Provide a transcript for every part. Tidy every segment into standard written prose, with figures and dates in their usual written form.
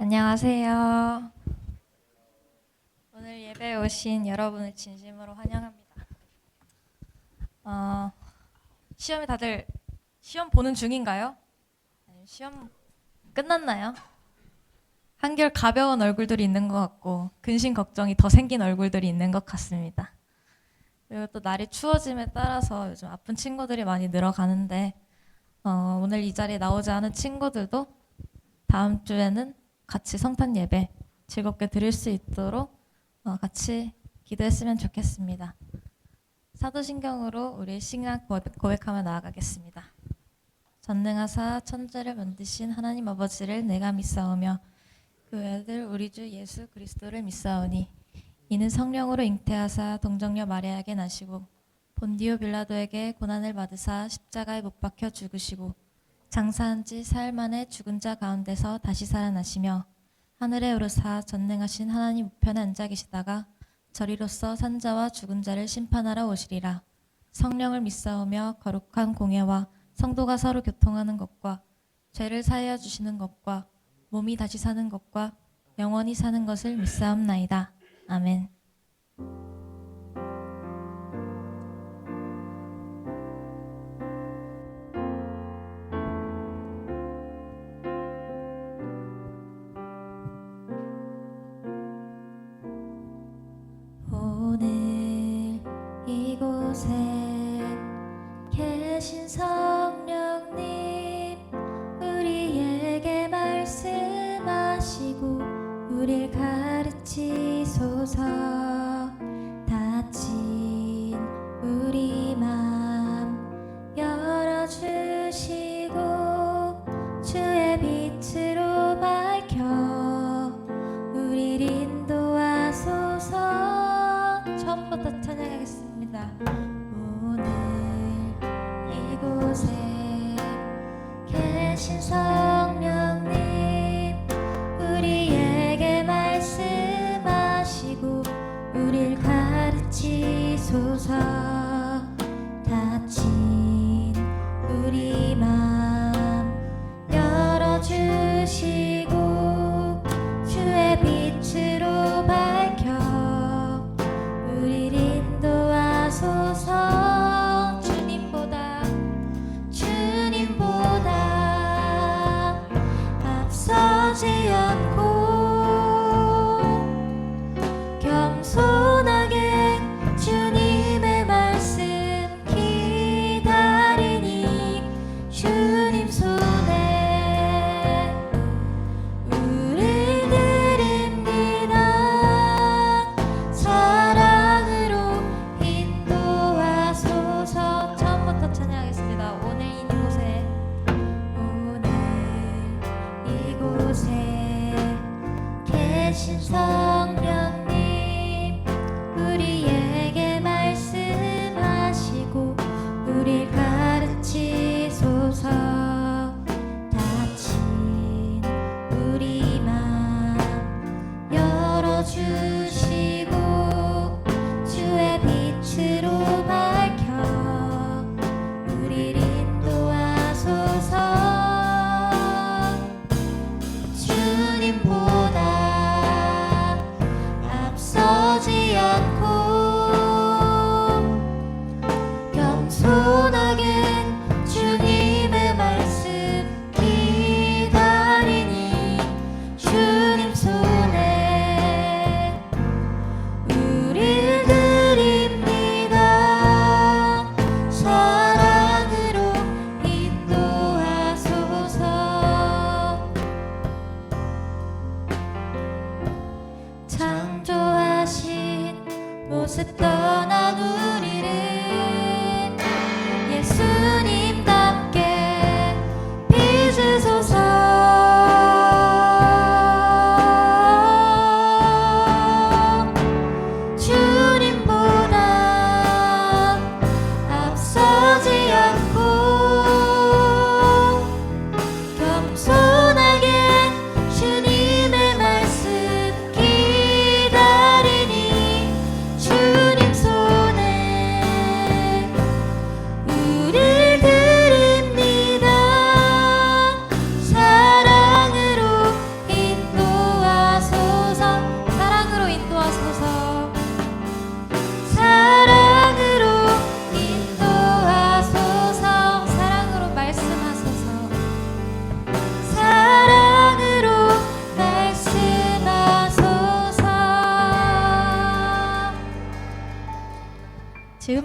안녕하세요. 오늘 예배에 오신 여러분을 진심으로 환영합니다. 시험에 다들 시험 보는 중인가요? 아니면 시험 끝났나요? 한결 가벼운 얼굴들이 있는 것 같고 근심 걱정이 더 생긴 얼굴들이 있는 것 같습니다. 그리고 또 날이 추워짐에 따라서 요즘 아픈 친구들이 많이 늘어가는데 오늘 이 자리에 나오지 않은 친구들도 다음 주에는 같이 성탄 예배 즐겁게 드릴 수 있도록 같이 기도했으면 좋겠습니다. 사도신경으로 우리 신앙 고백하며 나아가겠습니다. 전능하사 천지를 만드신 하나님 아버지를 내가 믿사오며 그 아들 우리 주 예수 그리스도를 믿사오니 이는 성령으로 잉태하사 동정녀 마리아에게 나시고 본디오 빌라도에게 고난을 받으사 십자가에 못 박혀 죽으시고 장사한 지 사흘 만에 죽은 자 가운데서 다시 살아나시며 하늘에 오르사 전능하신 하나님 우편에 앉아 계시다가 저리로서 산자와 죽은 자를 심판하러 오시리라. 성령을 믿사오며 거룩한 공예와 성도가 서로 교통하는 것과 죄를 사하여 주시는 것과 몸이 다시 사는 것과 영원히 사는 것을 믿사옵나이다. 아멘. 오늘 이곳에 계신 성령님 우리에게 말씀하시고 우릴 가르치소서. 닫힌 우리 맘 열어주시고 주의 빛으로 밝혀 우릴 인도하소서. 처음부터 찬양하겠습니다. 오늘 이곳에 계신 성령님 우리에게 말씀하시고 우릴 가르치소서. 닫힌 우리 맘 열어주시고 주의 빛으로 밝혀 우릴 인도하소서. 주님보다 앞서지 않고 겸손하게 주님의 말씀 기다리니 주님 손에 우릴 드립니다. 사랑으로 인도하소서. 처음부터 찬양하겠습니다. 오늘 이곳에 계신 성령님 우리에게 말씀하시고 우릴 가르치소서. 닫힌 우리 맘 열어주시고 주의 빛으로 밝혀 우릴 인도하소서. 주님보다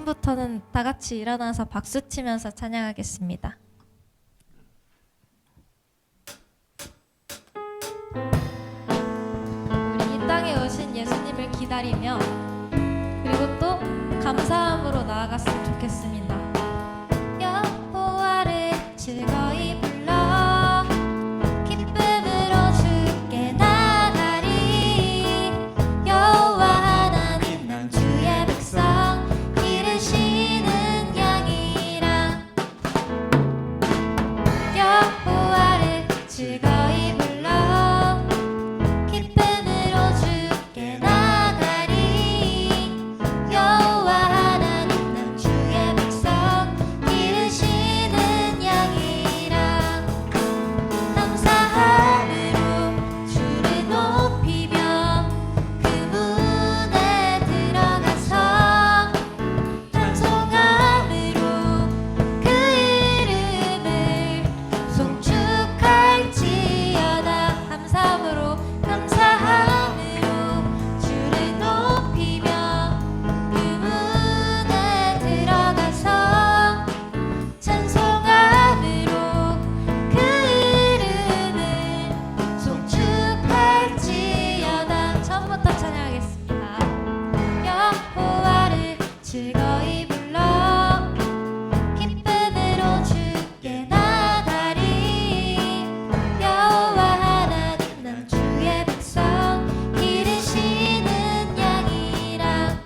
지금부터는 다 같이 일어나서 박수 치면서 찬양하겠습니다. 우리 이 땅에 오신 예수님을 기다리며 그리고 또 감사함으로 나아갔으면 좋겠습니다. 여호와를 즐거이 불러 기쁨으로 주께 나가리. 여호와 하나님 난 주의 백성 기르시는 양이라. 여호와를 즐거이 불러 기쁨으로 주께 나가리. 여호와 하나님 난 주의 백성 기르시는 양이라. 감사함으로 주를 높이며 그 문에 들어가서 찬송함으로 그 이름을 송축할지어다. 감사함으로 주를 높이며 그 문에 들어가서 찬송함으로 그 이름을 송축할지어다. 처음부터 찬양하겠습니다. 여호와를 즐거이 불러 기쁨으로 주께 나가리. 여호와 하나님 난 주의 백성 기르시는 양이라.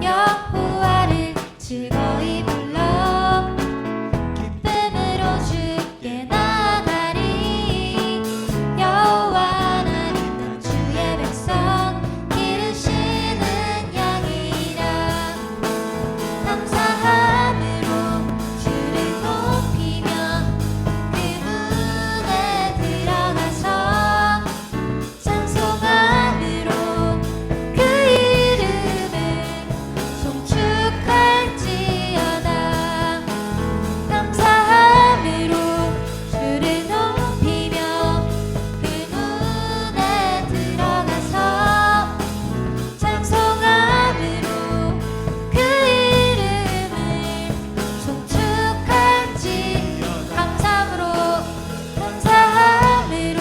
여호와를 즐거이 불러 기쁨으로 주께 나가리. 여호와 하나님 난 주의 백성 기르시는 양이라. 감사함으로 주를 높이며 그 문에 들어가서 찬송함으로 그 이름을 송축할지어다. 감사함으로 주를 높이며 그 문에 들어가서 찬송함으로 그 이름을 송축할지어다. 감사함으로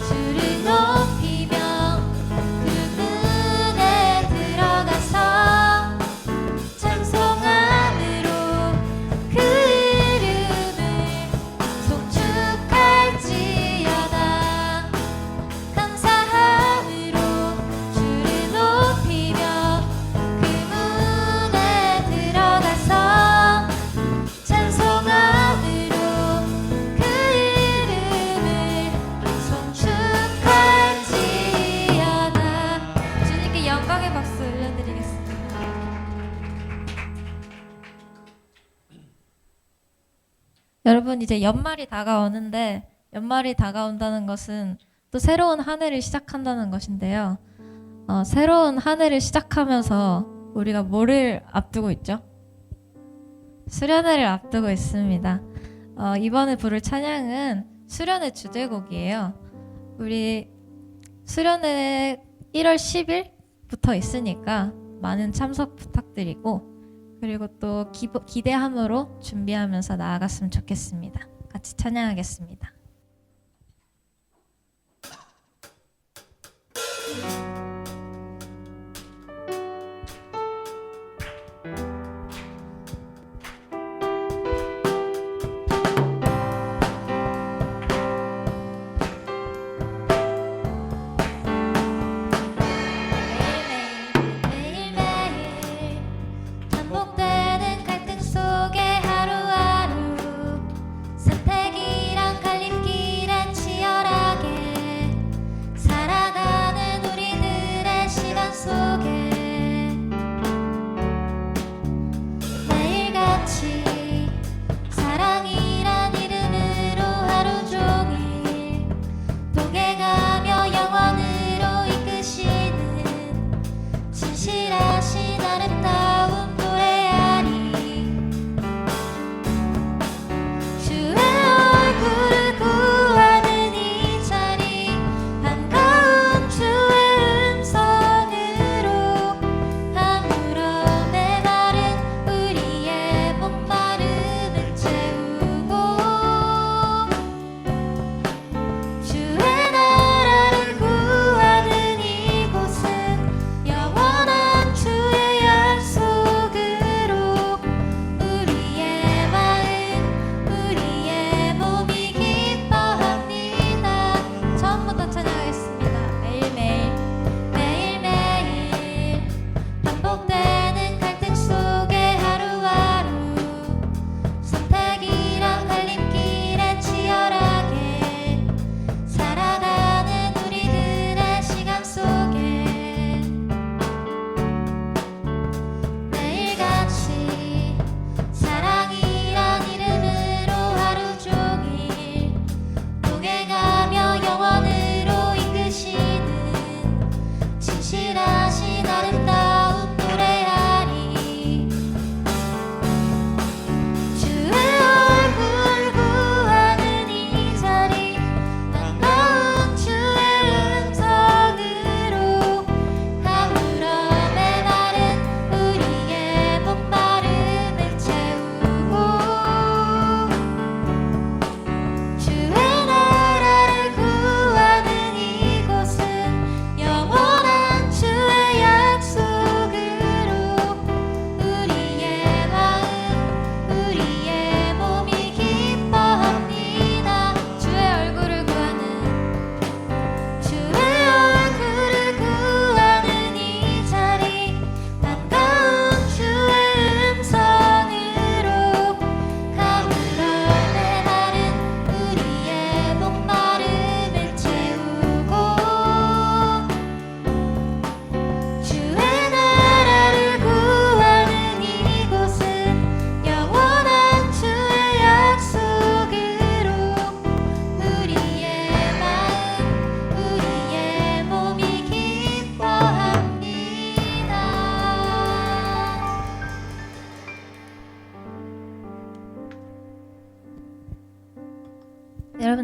주를 높이며 그 문에 들어가서 찬송함으로 그 이름을 송축할지어다. 감사함으로 주를 높이며 그 문에 들어가서 찬송함으로 그 이름을 송축할지어다. 주님께 영광의 박수 올려드리겠습니다. 여러분, 이제 연말이 다가오는데 연말이 다가온다는 것은 또 새로운 한 해를 시작한다는 것인데요. 새로운 한 해를 시작하면서 우리가 뭐를 앞두고 있죠? 수련회를 앞두고 있습니다. 이번에 부를 찬양은 수련회 주제곡이에요. 우리 수련회 1월 10일부터 있으니까 많은 참석 부탁드리고 그리고 또 기대함으로 준비하면서 나아갔으면 좋겠습니다. 같이 찬양하겠습니다. 매일매일 반복되는 갈등 속에 하루하루 선택이란 갈림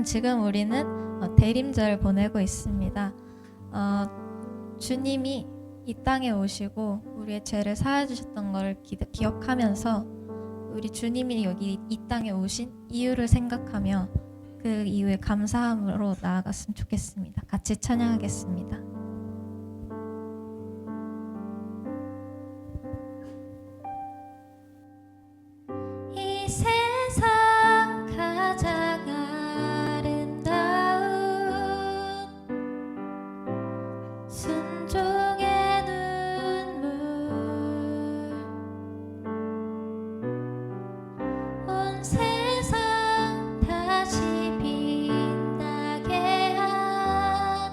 지금 우리는 대림절 보내고 있습니다. 주님이 이 땅에 오시고 우리의 죄를 사해주셨던 걸 기억하면서 우리 주님이 여기 이 땅에 오신 이유를 생각하며 그 이유에 감사함으로 나아갔으면 좋겠습니다. 같이 찬양하겠습니다. 이 세상 가장 아름다운 순종의 눈물 온 세상 다시 빛나게 한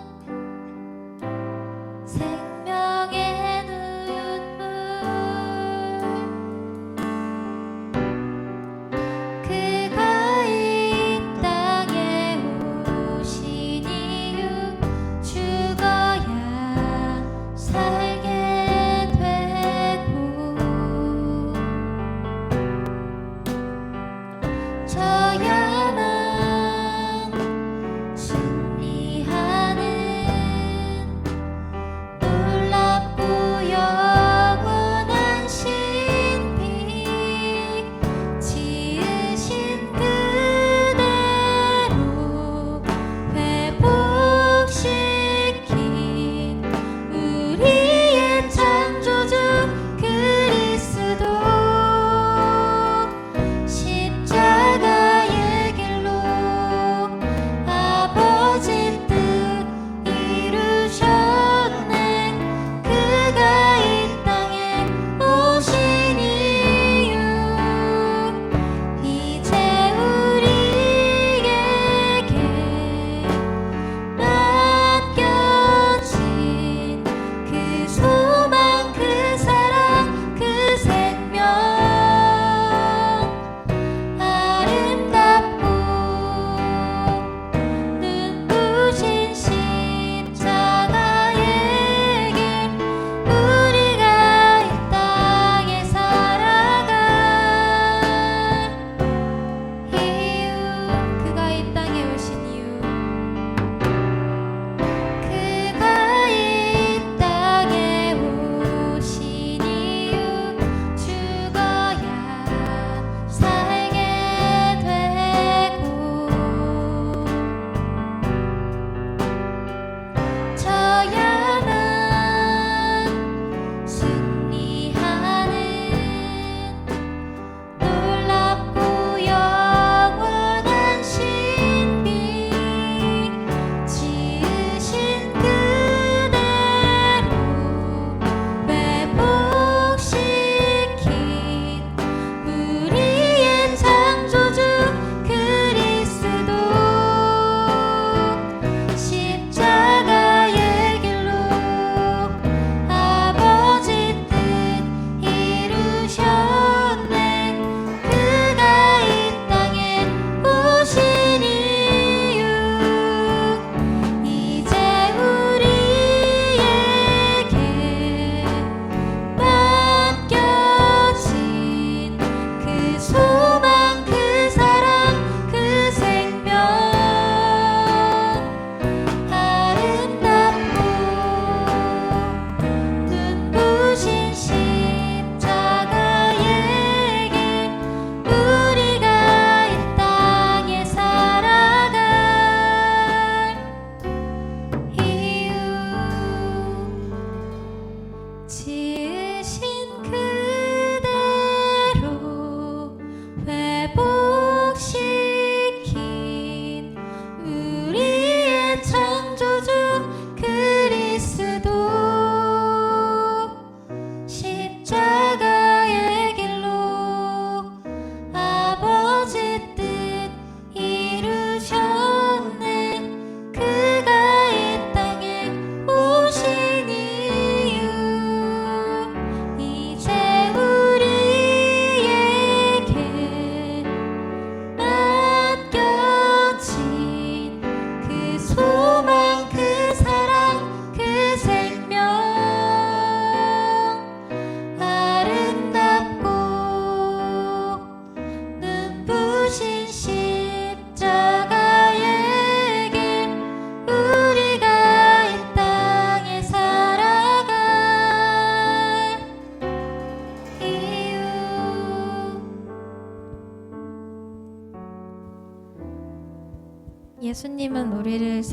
예수님은 우리를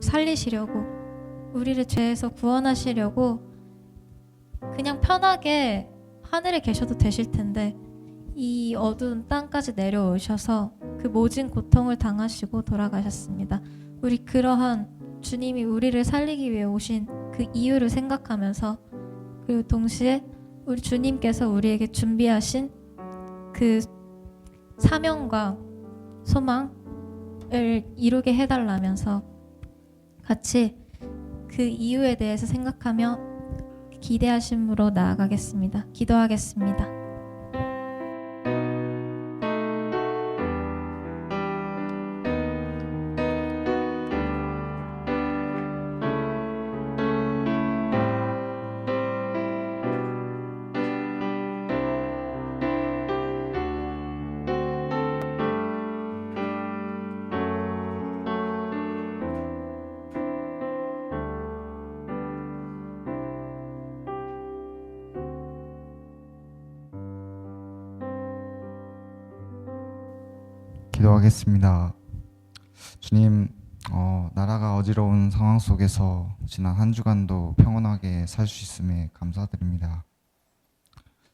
살리시려고, 우리를 죄에서 구원하시려고 그냥 편하게 하늘에 계셔도 되실 텐데 이 어두운 땅까지 내려오셔서 그 모진 고통을 당하시고 돌아가셨습니다. 우리 그러한 주님이 우리를 살리기 위해 오신 그 이유를 생각하면서, 그리고 동시에 우리 주님께서 우리에게 준비하신 그 사명과 소망을 이루게 해달라면서 같이 그 이유에 대해서 생각하며 기대하심으로 나아가겠습니다. 기도하겠습니다. 기도하겠습니다. 주님, 나라가 어지러운 상황 속에서 지난 한 주간도 평온하게 살 수 있음에 감사드립니다.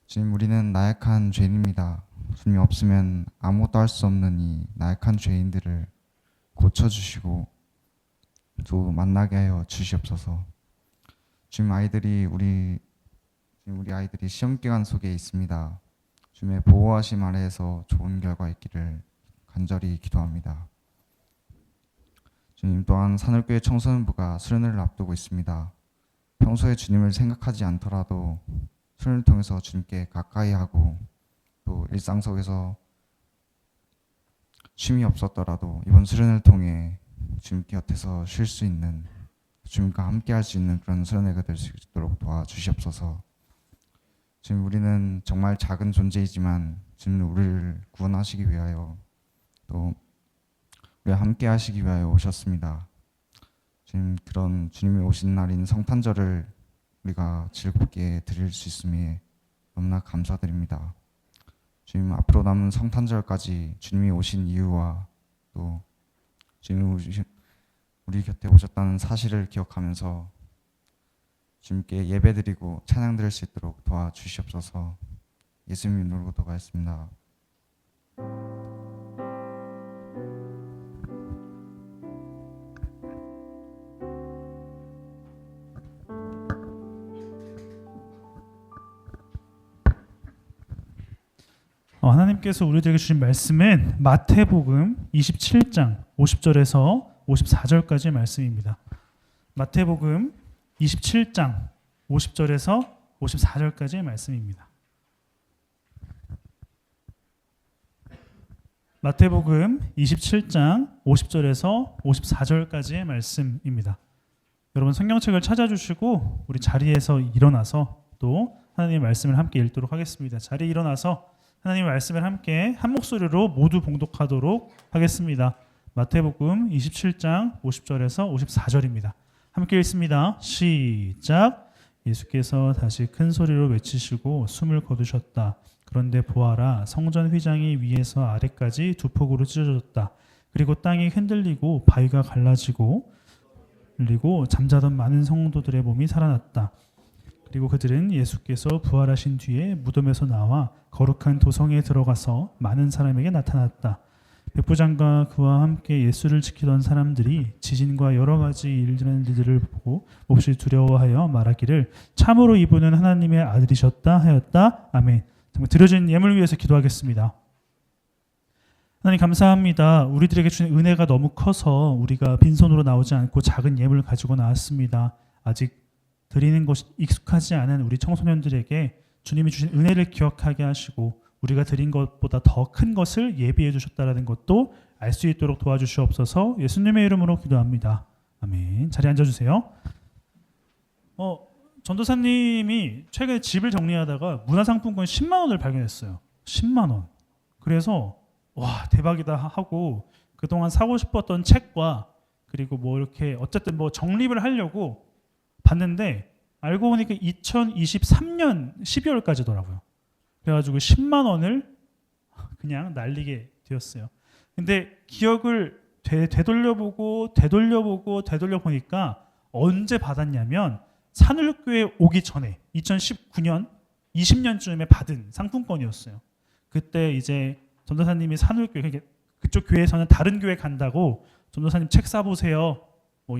주님, 우리는 나약한 죄인입니다. 주님 없으면 아무것도 할 수 없는 이 나약한 죄인들을 고쳐주시고 또 만나게 하여 주시옵소서. 주님, 우리 아이들이 시험 기간 속에 있습니다. 주님의 보호하심 아래에서 좋은 결과 있기를 간절히 기도합니다. 주님, 또한 산울교회 청소년부가 수련회를 앞두고 있습니다. 평소에 주님을 생각하지 않더라도 수련을 통해서 주님께 가까이 하고, 또 일상 속에서 쉼이 없었더라도 이번 수련을 통해 주님 곁에서 쉴 수 있는, 주님과 함께 할 수 있는 그런 수련회가 될 수 있도록 도와주시옵소서. 주님, 우리는 정말 작은 존재이지만 주님은 우리를 구원하시기 위하여 또 우리와 함께 하시기 위하여 오셨습니다. 주님, 그런 주님이 오신 날인 성탄절을 우리가 즐겁게 드릴 수 있음에 너무나 감사드립니다. 주님, 앞으로 남은 성탄절까지 주님이 오신 이유와 또 주님이 우리 곁에 오셨다는 사실을 기억하면서 주님께 예배드리고 찬양 드릴 수 있도록 도와주시옵소서. 예수님 이름으로 기도하였습니다. 하나님께서 우리들에게 주신 말씀은 마태복음 27장 50절에서 54절까지의 말씀입니다. 마태복음 27장 50절에서 54절까지의 말씀입니다. 마태복음 27장 50절에서 54절까지의 말씀입니다. 여러분 성경책을 찾아주시고 우리 자리에서 일어나서 또 하나님의 말씀을 함께 읽도록 하겠습니다. 자리에 일어나서 하나님의 말씀을 함께 한 목소리로 모두 봉독하도록 하겠습니다. 마태복음 27장 50절에서 54절입니다. 함께 읽습니다. 시작. 예수께서 다시 큰 소리로 외치시고 숨을 거두셨다. 그런데 보아라, 성전 휘장이 위에서 아래까지 두 폭으로 찢어졌다. 그리고 땅이 흔들리고 바위가 갈라지고 그리고 잠자던 많은 성도들의 몸이 살아났다. 그리고 그들은 예수께서 부활하신 뒤에 무덤에서 나와 거룩한 도성에 들어가서 많은 사람에게 나타났다. 백부장과 그와 함께 예수를 지키던 사람들이 지진과 여러 가지 일들을 보고 몹시 두려워하여 말하기를 참으로 이분은 하나님의 아들이셨다 하였다. 아멘. 드려진 예물 위해서 기도하겠습니다. 하나님 감사합니다. 우리들에게 주신 은혜가 너무 커서 우리가 빈손으로 나오지 않고 작은 예물을 가지고 나왔습니다. 아직 드리는 것이 익숙하지 않은 우리 청소년들에게 주님이 주신 은혜를 기억하게 하시고 우리가 드린 것보다 더 큰 것을 예비해 주셨다는 것도 알 수 있도록 도와주시옵소서. 예수님의 이름으로 기도합니다. 아멘. 자리에 앉아주세요. 전도사님이 최근에 집을 정리하다가 문화상품권 10만 원을 발견했어요. 10만 원. 그래서 와 대박이다 하고 그동안 사고 싶었던 책과 그리고 뭐 이렇게 어쨌든 뭐 정립을 하려고 봤는데 알고 보니까 2023년 12월까지더라고요. 그래가지고 10만 원을 그냥 날리게 되었어요. 근데 기억을 되돌려보니까 언제 받았냐면 산울교회 오기 전에 2019년 20년쯤에 받은 상품권이었어요. 그때 이제 전도사님이 산울교회, 그쪽 교회에서는 다른 교회 간다고 전도사님 책 사보세요, 뭐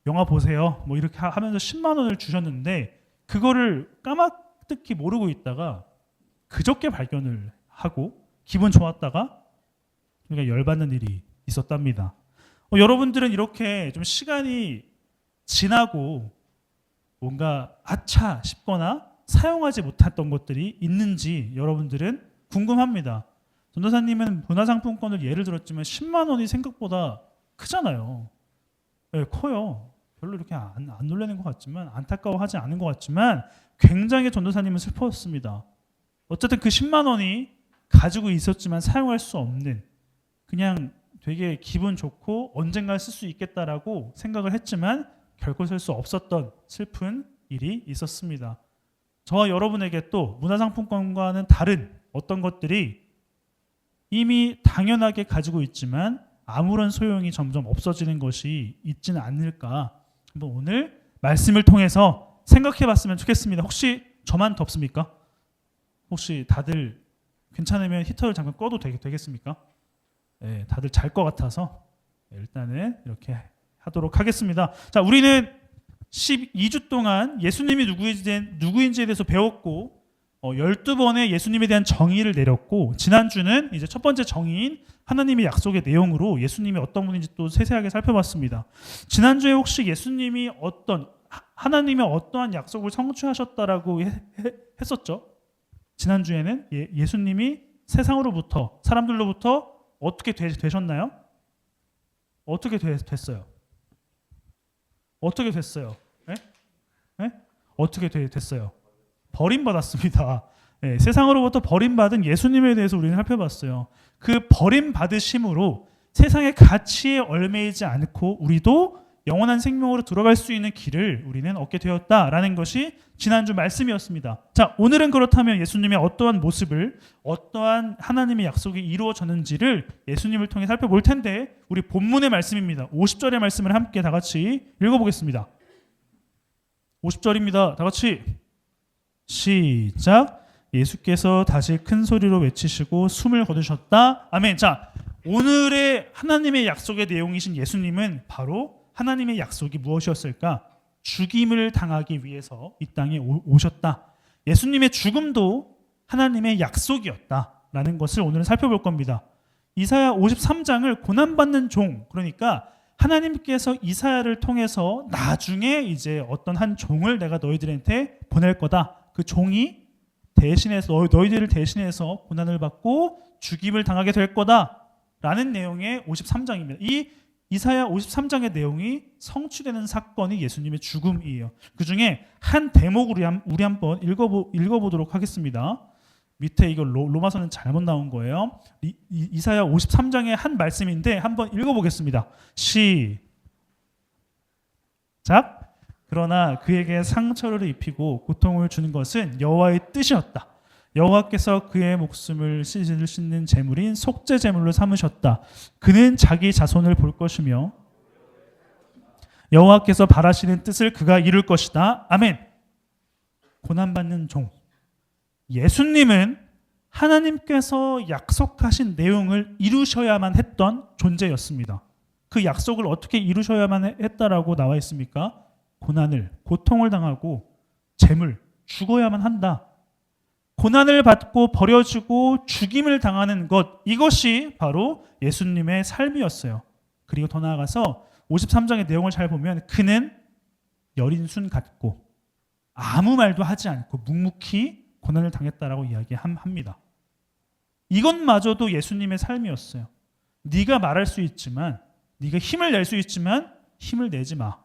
영화 보세요, 뭐 이렇게 하면서 10만 원을 주셨는데 그거를 까마득히 모르고 있다가 그저께 발견을 하고 기분 좋았다가 그러니까 열받는 일이 있었답니다. 여러분들은 이렇게 좀 시간이 지나고 뭔가 아차 싶거나 사용하지 못했던 것들이 있는지 여러분들은 궁금합니다. 전도사님은 문화상품권을 예를 들었지만 10만 원이 생각보다 크잖아요. 네, 커요. 별로 이렇게 안 놀라는 것 같지만, 안타까워하지 않은 것 같지만 굉장히 전도사님은 슬펐습니다. 어쨌든 그 10만 원이 가지고 있었지만 사용할 수 없는, 그냥 되게 기분 좋고 언젠가 쓸 수 있겠다라고 생각을 했지만 결코 쓸 수 없었던 슬픈 일이 있었습니다. 저와 여러분에게 또 문화상품권과는 다른 어떤 것들이 이미 당연하게 가지고 있지만 아무런 소용이 점점 없어지는 것이 있지는 않을까, 한번 오늘 말씀을 통해서 생각해 봤으면 좋겠습니다. 혹시 저만 덥습니까? 혹시 다들 괜찮으면 히터를 잠깐 꺼도 되겠습니까? 네, 다들 잘 것 같아서 일단은 이렇게 하도록 하겠습니다. 자, 우리는 12주 동안 예수님이 누구인지에 대해서 배웠고 12번의 예수님에 대한 정의를 내렸고, 지난주는 이제 첫 번째 정의인 하나님의 약속의 내용으로 예수님이 어떤 분인지 또 세세하게 살펴봤습니다. 지난주에 혹시 예수님이 하나님의 어떠한 약속을 성취하셨다라고 했었죠? 지난주에는 예수님이 세상으로부터, 사람들로부터 어떻게 되셨나요? 어떻게 됐어요? 어떻게 됐어요? 네? 네? 어떻게 됐어요? 버림받았습니다. 네, 세상으로부터 버림받은 예수님에 대해서 우리는 살펴봤어요. 그 버림받으심으로 세상의 가치에 얽매이지 않고 우리도 영원한 생명으로 들어갈 수 있는 길을 우리는 얻게 되었다라는 것이 지난주 말씀이었습니다. 자, 오늘은 그렇다면 예수님의 어떠한 모습을, 어떠한 하나님의 약속이 이루어졌는지를 예수님을 통해 살펴볼 텐데, 우리 본문의 말씀입니다. 50절의 말씀을 함께 다 같이 읽어보겠습니다. 50절입니다. 다 같이 시작. 예수께서 다시 큰 소리로 외치시고 숨을 거두셨다. 아멘. 자, 오늘의 하나님의 약속의 내용이신 예수님은 바로 하나님의 약속이 무엇이었을까? 죽임을 당하기 위해서 이 땅에 오셨다. 예수님의 죽음도 하나님의 약속이었다라는 것을 오늘 살펴볼 겁니다. 이사야 53장을 고난받는 종, 그러니까 하나님께서 이사야를 통해서 나중에 이제 어떤 한 종을 내가 너희들한테 보낼 거다. 그 종이 대신해서 너희들을 대신해서 고난을 받고 죽임을 당하게 될 거다라는 내용의 53장입니다. 이 이사야 53장의 내용이 성취되는 사건이 예수님의 죽음이에요. 그 중에 한 대목으로 우리 한번 읽어보도록 하겠습니다. 밑에 이거 로마서는 잘못 나온 거예요. 이사야 53장의 한 말씀인데 한번 읽어보겠습니다. 시작. 그러나 그에게 상처를 입히고 고통을 주는 것은 여호와의 뜻이었다. 여호와께서 그의 목숨을 씻는 제물인 속죄 제물로 삼으셨다. 그는 자기 자손을 볼 것이며 여호와께서 바라시는 뜻을 그가 이룰 것이다. 아멘. 고난받는 종. 예수님은 하나님께서 약속하신 내용을 이루셔야만 했던 존재였습니다. 그 약속을 어떻게 이루셔야만 했다라고 나와 있습니까? 고통을 당하고 죽어야만 한다. 고난을 받고 버려지고 죽임을 당하는 것, 이것이 바로 예수님의 삶이었어요. 그리고 더 나아가서 53장의 내용을 잘 보면 그는 여린 순 같고 아무 말도 하지 않고 묵묵히 고난을 당했다라고 이야기합니다. 이것마저도 예수님의 삶이었어요. 네가 말할 수 있지만, 네가 힘을 낼 수 있지만 힘을 내지 마.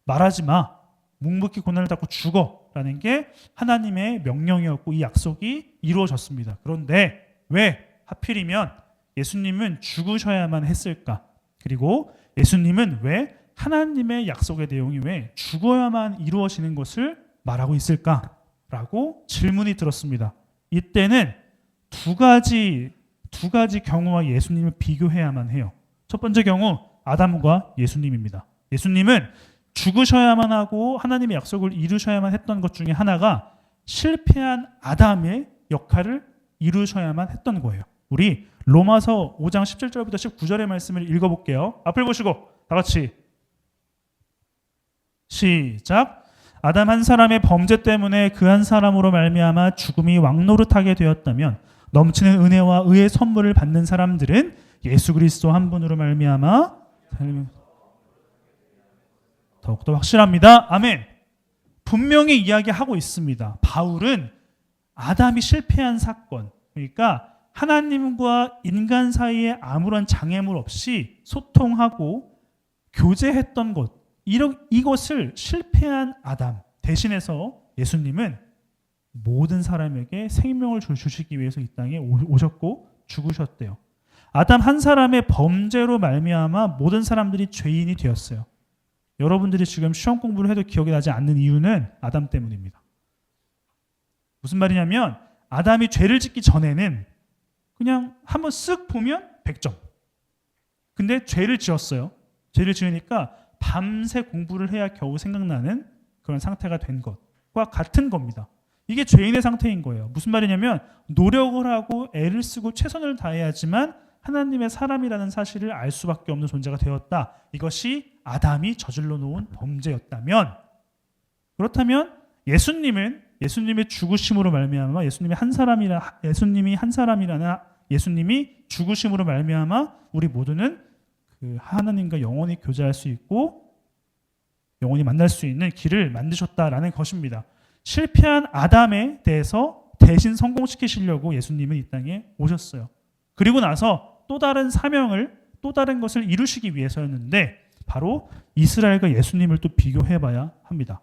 말하지 마. 묵묵히 고난을 당고 죽어라는 게 하나님의 명령이었고 이 약속이 이루어졌습니다. 그런데 왜 하필이면 예수님은 죽으셔야만 했을까? 그리고 예수님은 왜 하나님의 약속의 내용이 왜 죽어야만 이루어지는 것을 말하고 있을까라고 질문이 들었습니다. 이때는 두 가지 경우와 예수님을 비교해야만 해요. 첫 번째 경우 아담과 예수님입니다. 예수님은 죽으셔야만 하고 하나님의 약속을 이루셔야만 했던 것 중에 하나가 실패한 아담의 역할을 이루셔야만 했던 거예요. 우리 로마서 5장 17절부터 19절의 말씀을 읽어볼게요. 앞을 보시고 다 같이 시작. 아담 한 사람의 범죄 때문에 그 한 사람으로 말미암아 죽음이 왕노릇하게 되었다면 넘치는 은혜와 의의 선물을 받는 사람들은 예수 그리스도 한 분으로 말미암아 더욱더 확실합니다. 아멘. 분명히 이야기하고 있습니다. 바울은 아담이 실패한 사건, 그러니까 하나님과 인간 사이에 아무런 장애물 없이 소통하고 교제했던 것, 이것을 실패한 아담 대신해서 예수님은 모든 사람에게 생명을 주시기 위해서 이 땅에 오셨고 죽으셨대요. 아담 한 사람의 범죄로 말미암아 모든 사람들이 죄인이 되었어요. 여러분들이 지금 시험 공부를 해도 기억이 나지 않는 이유는 아담 때문입니다. 무슨 말이냐면 아담이 죄를 짓기 전에는 그냥 한번 쓱 보면 100점. 근데 죄를 지었어요. 죄를 지으니까 밤새 공부를 해야 겨우 생각나는 그런 상태가 된 것과 같은 겁니다. 이게 죄인의 상태인 거예요. 무슨 말이냐면 노력을 하고 애를 쓰고 최선을 다해야지만 하나님의 사람이라는 사실을 알 수밖에 없는 존재가 되었다. 이것이 아담이 저질러 놓은 범죄였다면, 그렇다면 예수님의 죽으심으로 말미암아 예수님이 죽으심으로 말미암아 우리 모두는 그 하나님과 영원히 교제할 수 있고 영원히 만날 수 있는 길을 만드셨다라는 것입니다. 실패한 아담에 대해서 대신 성공시키시려고 예수님은 이 땅에 오셨어요. 그리고 나서 또 다른 사명을, 또 다른 것을 이루시기 위해서였는데 바로 이스라엘과 예수님을 또 비교해봐야 합니다.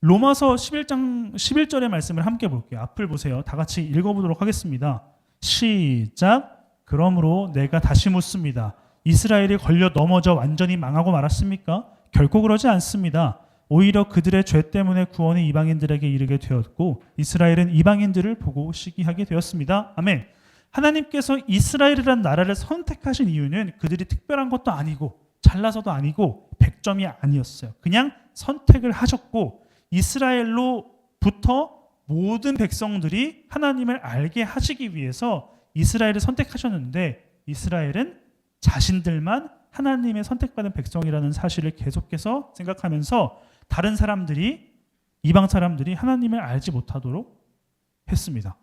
로마서 11장 11절의 말씀을 함께 볼게요. 앞을 보세요. 다 같이 읽어보도록 하겠습니다. 시작. 그러므로 내가 다시 묻습니다. 이스라엘이 걸려 넘어져 완전히 망하고 말았습니까? 결코 그러지 않습니다. 오히려 그들의 죄 때문에 구원이 이방인들에게 이르게 되었고 이스라엘은 이방인들을 보고 시기하게 되었습니다. 아멘. 하나님께서 이스라엘이라는 나라를 선택하신 이유는 그들이 특별한 것도 아니고 잘나서도 아니고 100점이 아니었어요. 그냥 선택을 하셨고 이스라엘로부터 모든 백성들이 하나님을 알게 하시기 위해서 이스라엘을 선택하셨는데 이스라엘은 자신들만 하나님의 선택받은 백성이라는 사실을 계속해서 생각하면서 다른 사람들이, 이방 사람들이 하나님을 알지 못하도록 했습니다.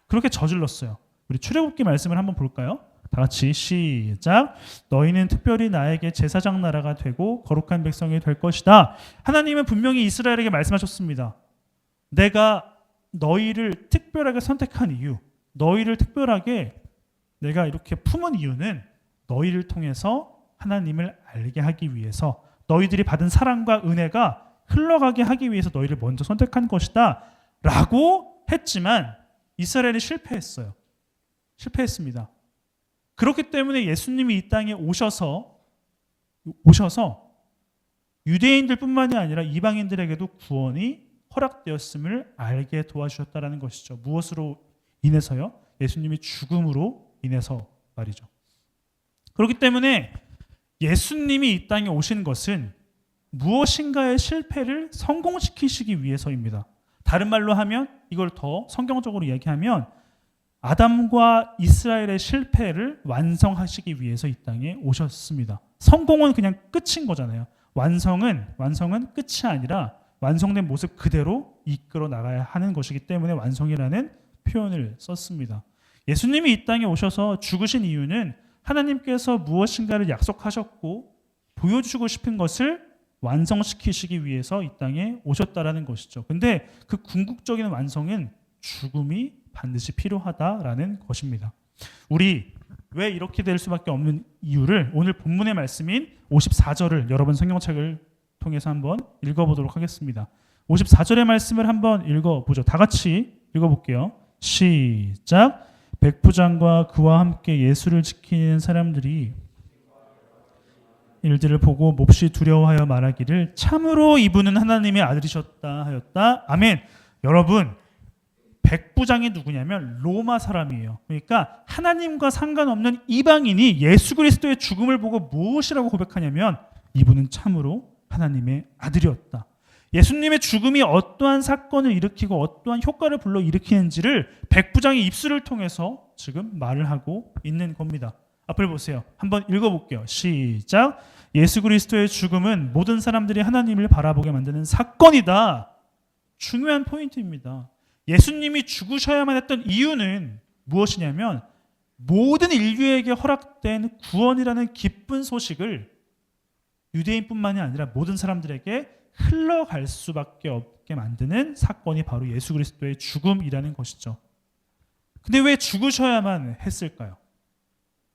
그렇게 저질렀어요. 우리 출애굽기 말씀을 한번 볼까요? 다 같이 시작. 너희는 특별히 나에게 제사장 나라가 되고 거룩한 백성이 될 것이다. 하나님은 분명히 이스라엘에게 말씀하셨습니다. 내가 너희를 특별하게 선택한 이유, 너희를 특별하게 내가 이렇게 품은 이유는 너희를 통해서 하나님을 알게 하기 위해서, 너희들이 받은 사랑과 은혜가 흘러가게 하기 위해서 너희를 먼저 선택한 것이다 라고 했지만 이스라엘이 실패했습니다. 그렇기 때문에 예수님이 이 땅에 오셔서 유대인들뿐만이 아니라 이방인들에게도 구원이 허락되었음을 알게 도와주셨다는 것이죠. 무엇으로 인해서요? 예수님이 죽음으로 인해서 말이죠. 그렇기 때문에 예수님이 이 땅에 오신 것은 무엇인가의 실패를 성공시키시기 위해서입니다. 다른 말로 하면, 이걸 더 성경적으로 이야기하면 아담과 이스라엘의 실패를 완성하시기 위해서 이 땅에 오셨습니다. 성공은 그냥 끝인 거잖아요. 완성은 끝이 아니라 완성된 모습 그대로 이끌어 나가야 하는 것이기 때문에 완성이라는 표현을 썼습니다. 예수님이 이 땅에 오셔서 죽으신 이유는 하나님께서 무엇인가를 약속하셨고 보여주고 싶은 것을 완성시키시기 위해서 이 땅에 오셨다라는 것이죠. 근데 그 궁극적인 완성은 죽음이 반드시 필요하다라는 것입니다. 우리 왜 이렇게 될 수밖에 없는 이유를 오늘 본문의 말씀인 54절을 여러분 성경책을 통해서 한번 읽어보도록 하겠습니다. 54절의 말씀을 한번 읽어보죠. 다 같이 읽어볼게요. 시작. 백부장과 그와 함께 예수를 지키는 사람들이 일들을 보고 몹시 두려워하여 말하기를 참으로 이분은 하나님의 아들이셨다 하였다. 아멘. 여러분, 백부장이 누구냐면 로마 사람이에요. 그러니까 하나님과 상관없는 이방인이 예수 그리스도의 죽음을 보고 무엇이라고 고백하냐면 이분은 참으로 하나님의 아들이었다. 예수님의 죽음이 어떠한 사건을 일으키고 어떠한 효과를 불러일으키는지를 백부장의 입술을 통해서 지금 말을 하고 있는 겁니다. 앞을 보세요. 한번 읽어볼게요. 시작. 예수 그리스도의 죽음은 모든 사람들이 하나님을 바라보게 만드는 사건이다. 중요한 포인트입니다. 예수님이 죽으셔야만 했던 이유는 무엇이냐면 모든 인류에게 허락된 구원이라는 기쁜 소식을 유대인뿐만이 아니라 모든 사람들에게 흘러갈 수밖에 없게 만드는 사건이 바로 예수 그리스도의 죽음이라는 것이죠. 근데 왜 죽으셔야만 했을까요?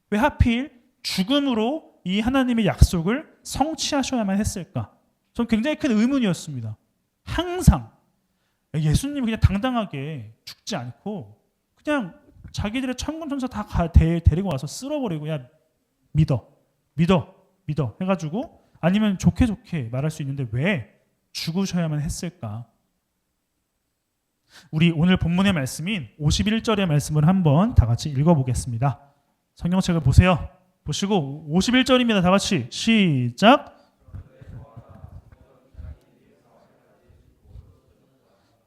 왜 하필 죽음으로 이 하나님의 약속을 성취하셔야만 했을까? 전 굉장히 큰 의문이었습니다. 항상 예수님이 그냥 당당하게 죽지 않고 그냥 자기들의 천군 천사 다 데리고 와서 쓸어버리고 야 믿어 해가지고 아니면 좋게 말할 수 있는데 왜 죽으셔야만 했을까? 우리 오늘 본문의 말씀인 51절의 말씀을 한번 다 같이 읽어보겠습니다. 성경책을 보세요. 보시고 51절입니다. 다 같이 시작.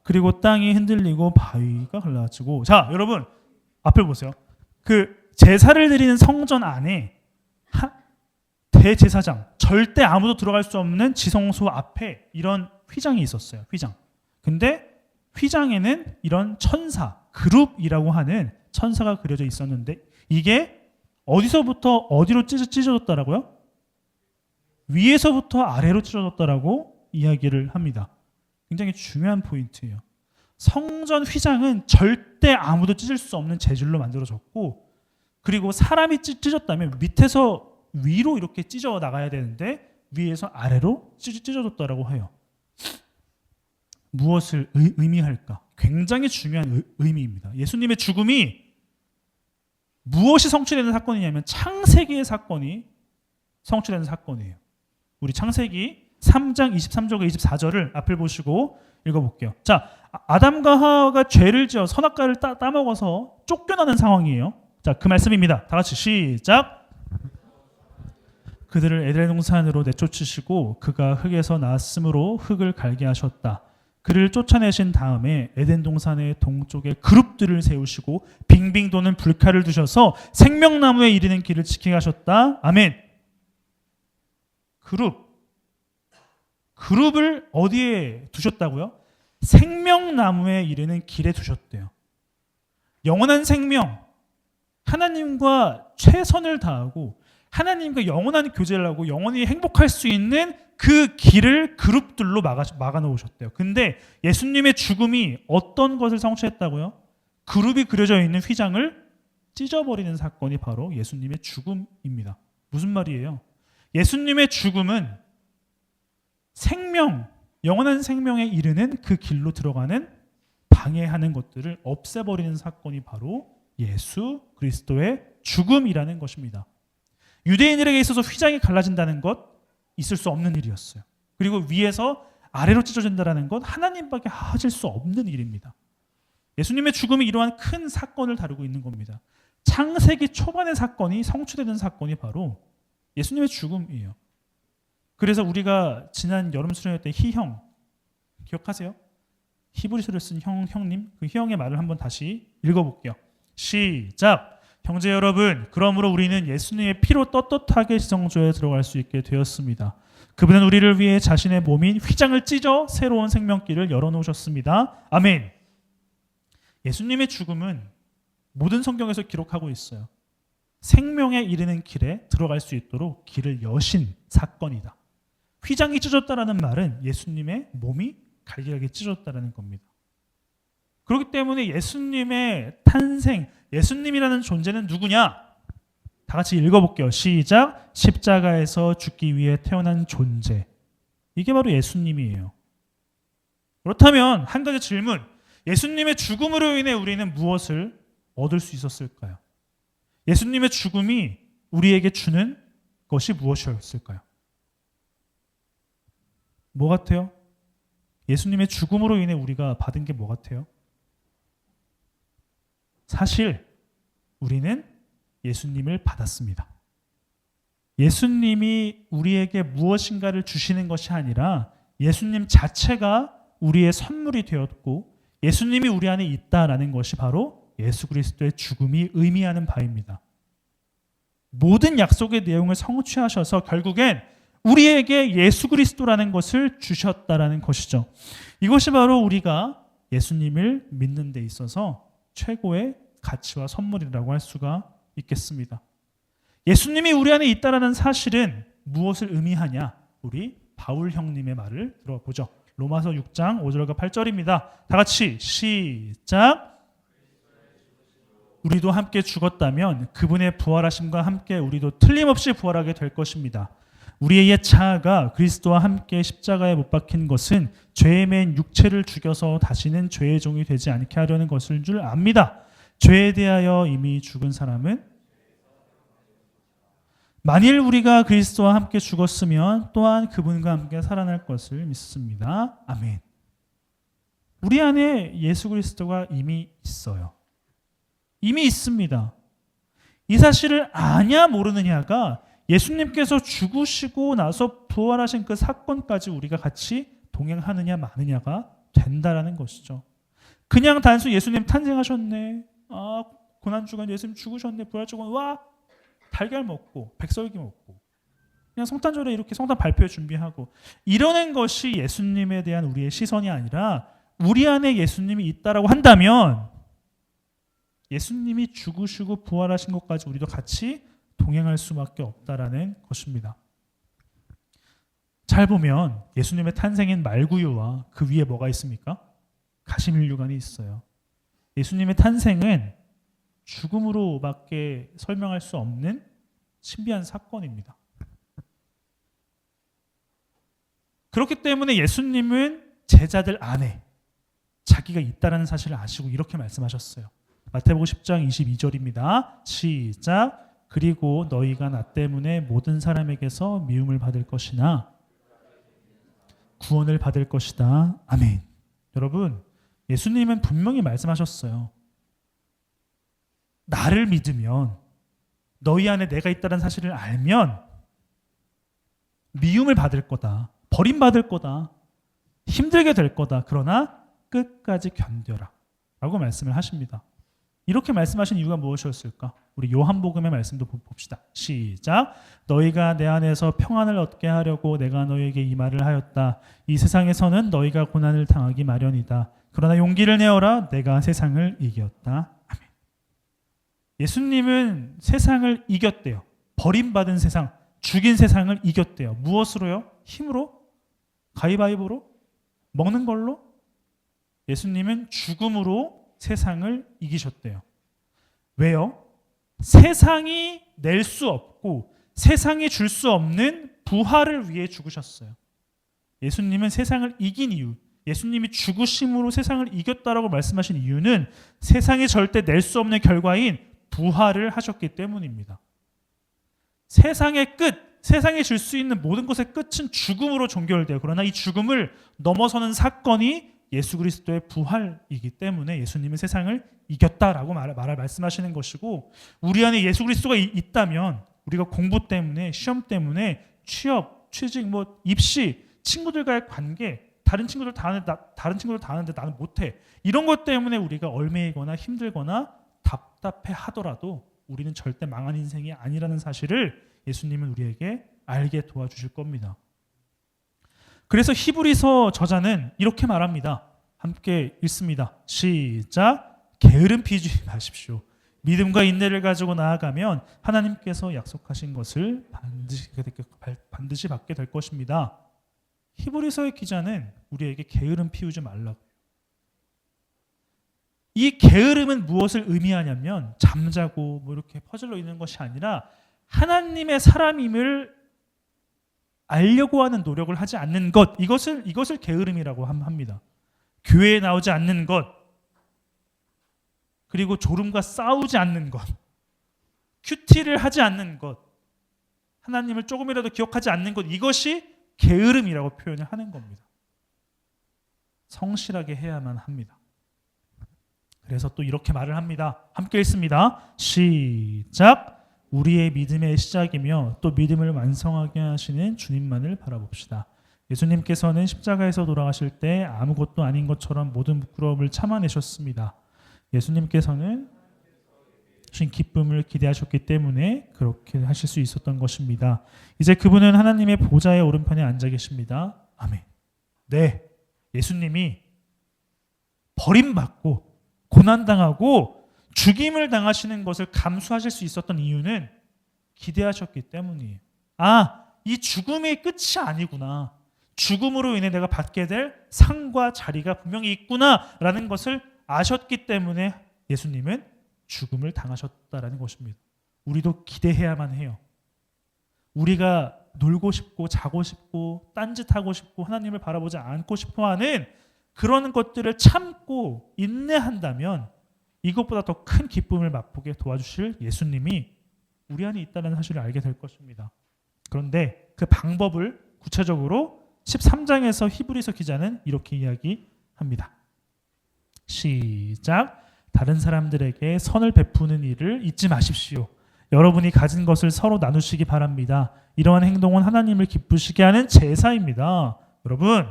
그리고 땅이 흔들리고 바위가 갈라지고. 자, 여러분 앞을 보세요. 그 제사를 드리는 성전 안에 대제사장, 절대 아무도 들어갈 수 없는 지성소 앞에 이런 휘장이 있었어요. 휘장. 근데 휘장에는 이런 천사, 그룹이라고 하는 천사가 그려져 있었는데 이게 어디서부터 어디로 찢어졌다라고요? 위에서부터 아래로 찢어졌다라고 이야기를 합니다. 굉장히 중요한 포인트예요. 성전 휘장은 절대 아무도 찢을 수 없는 재질로 만들어졌고 그리고 사람이 찢었다면 밑에서 위로 이렇게 찢어 나가야 되는데 위에서 아래로 찢어졌다라고 해요. 무엇을 의미할까? 굉장히 중요한 의미입니다. 예수님의 죽음이 무엇이 성취되는 사건이냐면 창세기의 사건이 성취되는 사건이에요. 우리 창세기 3장 23절과 24절을 앞을 보시고 읽어볼게요. 자, 아담과 하와가 죄를 지어 선악과를 따먹어서 쫓겨나는 상황이에요. 자, 그 말씀입니다. 다 같이 시작. 그들을 에덴 동산으로 내쫓으시고 그가 흙에서 나왔으므로 흙을 갈게 하셨다. 그를 쫓아내신 다음에 에덴 동산의 동쪽에 그룹들을 세우시고 빙빙 도는 불칼을 두셔서 생명나무에 이르는 길을 지키게 하셨다. 아멘. 그룹을 어디에 두셨다고요? 생명나무에 이르는 길에 두셨대요. 영원한 생명, 하나님과 최선을 다하고 하나님과 영원한 교제를 하고 영원히 행복할 수 있는 그 길을 그룹들로 막아 놓으셨대요. 근데 예수님의 죽음이 어떤 것을 성취했다고요? 그룹이 그려져 있는 휘장을 찢어버리는 사건이 바로 예수님의 죽음입니다. 무슨 말이에요? 예수님의 죽음은 생명, 영원한 생명에 이르는 그 길로 들어가는 방해하는 것들을 없애버리는 사건이 바로 예수 그리스도의 죽음이라는 것입니다. 유대인들에게 있어서 휘장이 갈라진다는 것 있을 수 없는 일이었어요. 그리고 위에서 아래로 찢어진다는 것 하나님밖에 하실 수 없는 일입니다. 예수님의 죽음이 이러한 큰 사건을 다루고 있는 겁니다. 창세기 초반의 사건이 성취되는 사건이 바로 예수님의 죽음이에요. 그래서 우리가 지난 여름 수련회 때 희형 기억하세요? 히브리서를 쓴 형님 그 희형의 말을 한번 다시 읽어볼게요. 시작. 형제 여러분, 그러므로 우리는 예수님의 피로 떳떳하게 지성소에 들어갈 수 있게 되었습니다. 그분은 우리를 위해 자신의 몸인 휘장을 찢어 새로운 생명길을 열어놓으셨습니다. 아멘. 예수님의 죽음은 모든 성경에서 기록하고 있어요. 생명에 이르는 길에 들어갈 수 있도록 길을 여신 사건이다. 휘장이 찢어졌다라는 말은 예수님의 몸이 갈기갈기 찢어졌다라는 겁니다. 그렇기 때문에 예수님의 탄생, 예수님이라는 존재는 누구냐? 다 같이 읽어볼게요. 시작. 십자가에서 죽기 위해 태어난 존재. 이게 바로 예수님이에요. 그렇다면 한 가지 질문. 예수님의 죽음으로 인해 우리는 무엇을 얻을 수 있었을까요? 예수님의 죽음이 우리에게 주는 것이 무엇이었을까요? 뭐 같아요? 예수님의 죽음으로 인해 우리가 받은 게 뭐 같아요? 사실 우리는 예수님을 받았습니다. 예수님이 우리에게 무엇인가를 주시는 것이 아니라 예수님 자체가 우리의 선물이 되었고 예수님이 우리 안에 있다라는 것이 바로 예수 그리스도의 죽음이 의미하는 바입니다. 모든 약속의 내용을 성취하셔서 결국엔 우리에게 예수 그리스도라는 것을 주셨다라는 것이죠. 이것이 바로 우리가 예수님을 믿는 데 있어서 최고의 가치와 선물이라고 할 수가 있겠습니다. 예수님이 우리 안에 있다라는 사실은 무엇을 의미하냐? 우리 바울 형님의 말을 들어보죠. 로마서 6장 5절과 8절입니다. 다 같이 시작. 우리도 함께 죽었다면 그분의 부활하심과 함께 우리도 틀림없이 부활하게 될 것입니다. 우리의 옛 자아가 그리스도와 함께 십자가에 못 박힌 것은 죄에 맨 육체를 죽여서 다시는 죄의 종이 되지 않게 하려는 것을 줄 압니다. 죄에 대하여 이미 죽은 사람은 만일 우리가 그리스도와 함께 죽었으면 또한 그분과 함께 살아날 것을 믿습니다. 아멘. 우리 안에 예수 그리스도가 이미 있어요. 이미 있습니다. 이 사실을 아냐 모르느냐가 예수님께서 죽으시고 나서 부활하신 그 사건까지 우리가 같이 동행하느냐 마느냐가 된다라는 것이죠. 그냥 단순 예수님 탄생하셨네. 고난주간 예수님 죽으셨네. 부활주간 와 달걀 먹고 백설기 먹고 그냥 성탄절에 이렇게 성탄 발표 준비하고 이러는 것이 예수님에 대한 우리의 시선이 아니라 우리 안에 예수님이 있다라고 한다면 예수님이 죽으시고 부활하신 것까지 우리도 같이 동행할 수밖에 없다라는 것입니다. 잘 보면 예수님의 탄생인 말구유와 그 위에 뭐가 있습니까? 가시밀류관이 있어요. 예수님의 탄생은 죽음으로밖에 설명할 수 없는 신비한 사건입니다. 그렇기 때문에 예수님은 제자들 안에 자기가 있다라는 사실을 아시고 이렇게 말씀하셨어요. 마태복음 10장 22절입니다. 시작. 그리고 너희가 나 때문에 모든 사람에게서 미움을 받을 것이나 구원을 받을 것이다. 아멘. 여러분, 예수님은 분명히 말씀하셨어요. 나를 믿으면 너희 안에 내가 있다는 사실을 알면 미움을 받을 거다. 버림받을 거다. 힘들게 될 거다. 그러나 끝까지 견뎌라. 라고 말씀을 하십니다. 이렇게 말씀하신 이유가 무엇이었을까? 우리 요한복음의 말씀도 봅시다. 시작. 너희가 내 안에서 평안을 얻게 하려고 내가 너희에게 이 말을 하였다. 이 세상에서는 너희가 고난을 당하기 마련이다. 그러나 용기를 내어라. 내가 세상을 이겼다. 아멘. 예수님은 세상을 이겼대요. 버림받은 세상, 죽인 세상을 이겼대요. 무엇으로요? 힘으로? 가위바위보로? 먹는 걸로? 예수님은 죽음으로 세상을 이기셨대요. 왜요? 세상이 낼 수 없고 세상이 줄 수 없는 부활을 위해 죽으셨어요. 예수님은 세상을 이긴 이유, 예수님이 죽으심으로 세상을 이겼다라고 말씀하신 이유는 세상이 절대 낼 수 없는 결과인 부활을 하셨기 때문입니다. 세상의 끝, 세상이 줄 수 있는 모든 것의 끝은 죽음으로 종결돼요. 그러나 이 죽음을 넘어서는 사건이 예수 그리스도의 부활이기 때문에 예수님은 세상을 이겼다라고 말씀하시는 것이고, 우리 안에 예수 그리스도가 있다면 우리가 공부 때문에, 시험 때문에, 취업, 취직, 입시, 친구들과의 관계, 다른 친구들 다 하는데 나는 못해, 이런 것 때문에 우리가 얼매이거나 힘들거나 답답해 하더라도 우리는 절대 망한 인생이 아니라는 사실을 예수님은 우리에게 알게 도와주실 겁니다. 그래서 히브리서 저자는 이렇게 말합니다. 함께 읽습니다. 시작. 게으름 피우지 마십시오. 믿음과 인내를 가지고 나아가면 하나님께서 약속하신 것을 반드시 받게 될 것입니다. 히브리서의 기자는 우리에게 게으름 피우지 말라고. 이 게으름은 무엇을 의미하냐면 잠자고 이렇게 퍼질러 있는 것이 아니라 하나님의 사람임을 알려고 하는 노력을 하지 않는 것, 이것을 게으름이라고 합니다. 교회에 나오지 않는 것, 그리고 졸음과 싸우지 않는 것, 큐티를 하지 않는 것, 하나님을 조금이라도 기억하지 않는 것, 이것이 게으름이라고 표현을 하는 겁니다. 성실하게 해야만 합니다. 그래서 또 이렇게 말을 합니다. 함께 읽습니다. 시작. 우리의 믿음의 시작이며 또 믿음을 완성하게 하시는 주님만을 바라봅시다. 예수님께서는 십자가에서 돌아가실 때 아무것도 아닌 것처럼 모든 부끄러움을 참아내셨습니다. 예수님께서는 주신 기쁨을 기대하셨기 때문에 그렇게 하실 수 있었던 것입니다. 이제 그분은 하나님의 보좌의 오른편에 앉아 계십니다. 아멘. 네, 예수님이 버림받고 고난당하고 죽임을 당하시는 것을 감수하실 수 있었던 이유는 기대하셨기 때문이에요. 아, 이 죽음이 끝이 아니구나. 죽음으로 인해 내가 받게 될 상과 자리가 분명히 있구나라는 것을 아셨기 때문에 예수님은 죽음을 당하셨다라는 것입니다. 우리도 기대해야만 해요. 우리가 놀고 싶고 자고 싶고 딴짓하고 싶고 하나님을 바라보지 않고 싶어하는 그런 것들을 참고 인내한다면 이것보다 더 큰 기쁨을 맛보게 도와주실 예수님이 우리 안에 있다는 사실을 알게 될 것입니다. 그런데 그 방법을 구체적으로 13장에서 히브리서 기자는 이렇게 이야기합니다. 시작. 다른 사람들에게 선을 베푸는 일을 잊지 마십시오. 여러분이 가진 것을 서로 나누시기 바랍니다. 이러한 행동은 하나님을 기쁘시게 하는 제사입니다. 여러분,